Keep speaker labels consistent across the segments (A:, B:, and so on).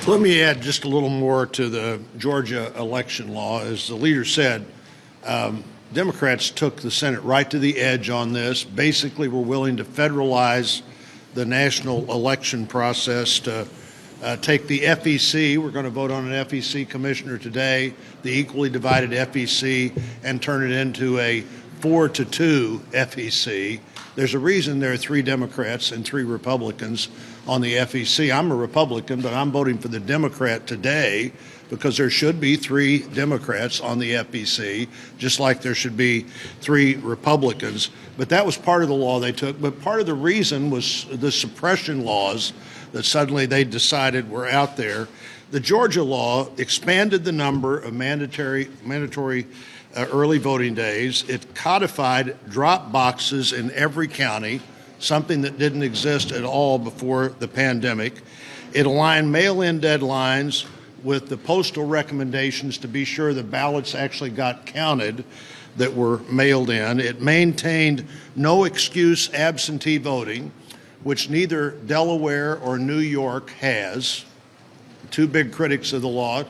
A: Let me add just a little more to the Georgia election law. As the leader said, Democrats took the Senate right to the edge on this. Basically, we're willing to federalize the national election process to take the FEC. We're going to vote on an FEC commissioner today, the equally divided FEC, and turn it into a 4-2 FEC. There's a reason there are 3 Democrats and 3 Republicans on the FEC. I'm a Republican, but I'm voting for the Democrat today because there should be 3 Democrats on the FEC, just like there should be 3 Republicans. But that was part of the law they took. But part of the reason was the suppression laws that suddenly they decided were out there. The Georgia law expanded the number of mandatory early voting days. It codified drop boxes in every county, something that didn't exist at all before the pandemic. It aligned mail-in deadlines with the postal recommendations to be sure the ballots actually got counted that were mailed in. It maintained no excuse absentee voting, which neither Delaware or New York has. 2 big critics of the law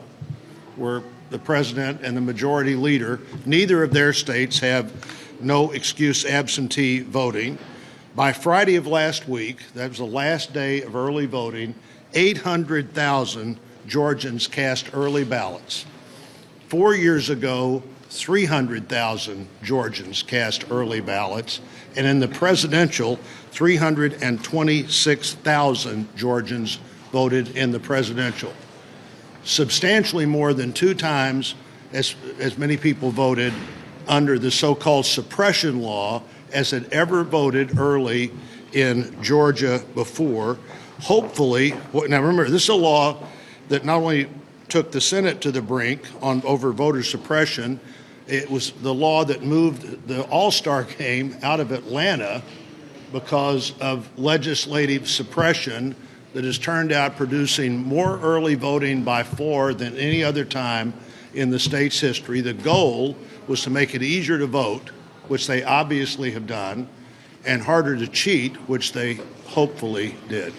A: were the president and the majority leader. Neither of their states have no excuse absentee voting. By Friday of last week, that was the last day of early voting, 800,000 Georgians cast early ballots. 4 years ago, 300,000 Georgians cast early ballots. And in the presidential, 326,000 Georgians voted in the presidential. Substantially more than 2 times as many people voted under the so-called suppression law as had ever voted early in Georgia before. Hopefully, now remember, this is a law that not only took the Senate to the brink over voter suppression, it was the law that moved the All-Star game out of Atlanta because of legislative suppression that has turned out producing more early voting by far than any other time in the state's history. The goal was to make it easier to vote, which they obviously have done, and harder to cheat, which they hopefully did.